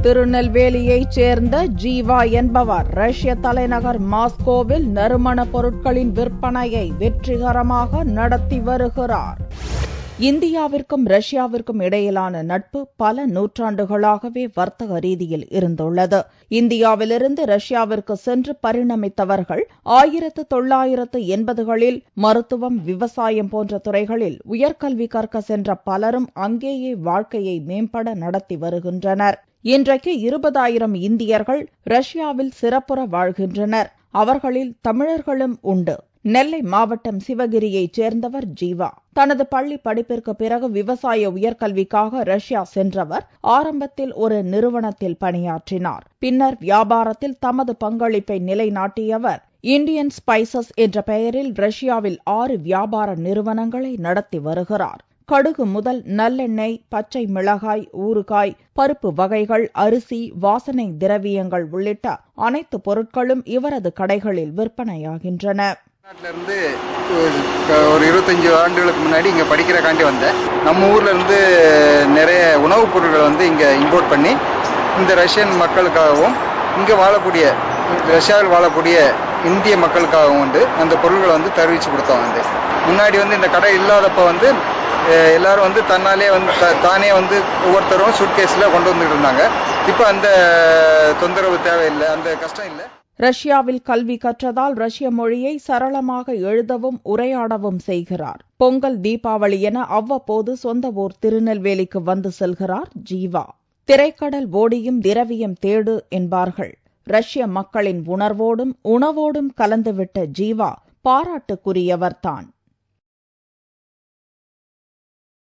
திருநெல்வேலியைச் சேர்ந்த ஜீவா என்பவர் ரஷ்ய தலைநகர் மாஸ்கோவில் நறுமண பொருட்களின் விற்பனையை வெற்றிகரமாக நடத்தி வருகிறார். இந்தியாவிற்கும் ரஷ்யாவிற்கும் இடையிலான நட்பு பல நூற்றாண்டுகளாகவே வர்த்தக ரீதியில் இருந்துள்ளது. இந்தியாவிலிருந்து ரஷ்யாவிற்கு சென்று பரிணமித்தவர்கள் 1980களில் மருத்துவம், விவசாயம் போன்ற துறைகளில் உயர்கல்வி கற்க சென்ற பலரும் அங்கேயே வாழ்க்கையை மேம்பட நடத்தி வருகின்றனர். இன்றைக்கு 20,000 இந்தியர்கள் ரஷ்யாவில் சிறப்புற வாழ்கின்றனர். அவர்களில் தமிழர்களும் உண்டு. நெல்லை மாவட்டம் சிவகிரியைச் சேர்ந்தவர் ஜீவா. தனது பள்ளி படிப்பிற்கு பிறகு விவசாய உயர்கல்விக்காக ரஷ்யா சென்றவர் ஆரம்பத்தில் ஒரு நிறுவனத்தில் பணியாற்றினார். பின்னர் வியாபாரத்தில் தமது பங்களிப்பை நிலைநாட்டியவர் இந்தியன் ஸ்பைசஸ் என்ற பெயரில் ரஷ்யாவில் 6 வியாபார நிறுவனங்களை நடத்தி வருகிறார். கடுகு முதல் நல்லெண்ணெய், பச்சை மிளகாய், ஊறுகாய், பருப்பு வகைகள், அரிசி, வாசனை திரவியங்கள் உள்ளிட்ட அனைத்து பொருட்களும் இவரது கடைகளில் விற்பனையாகின்றன. நாட்டிலிருந்து ஒரு 25 ஆண்டுகளுக்கு முன்னாடி இங்கே படிக்கிறக்காண்டி வந்தேன். நம்ம ஊர்ல இருந்து நிறைய உணவுப் பொருட்களை இங்கே இம்போர்ட் பண்ணி இந்த ரஷ்யன் மக்களுக்காகவும் இங்கே ரஷ்யாவில் வாழக்கூடிய இந்திய மக்களுக்காகவும் அந்த பொருட்களை தெரிவித்து கொடுத்தோம். முன்னாடி இந்த கடை இல்லாதப்ப எல்லாரும் தன்னாலே தானே ஒவ்வொருத்தரும் சூட்கேஸில் கொண்டு வந்துட்டு இருந்தாங்க. இப்போ அந்த தொந்தரவு தேவையில்லை, அந்த கஷ்டம் இல்லை. ரஷ்யாவில் கல்வி கற்றதால் ரஷ்ய மொழியை சரளமாக எழுதவும் உரையாடவும் செய்கிறார். பொங்கல், தீபாவளி என அவ்வப்போது சொந்த ஊர் திருநெல்வேலிக்கு வந்து செல்கிறார் ஜீவா. திரைக்கடல் ஓடியும் திரவியம் தேடு என்பார்கள். ரஷ்ய மக்களின் உணர்வோடும் உணவோடும் கலந்துவிட்ட ஜீவா பாராட்டுக்குரியவர்தான்.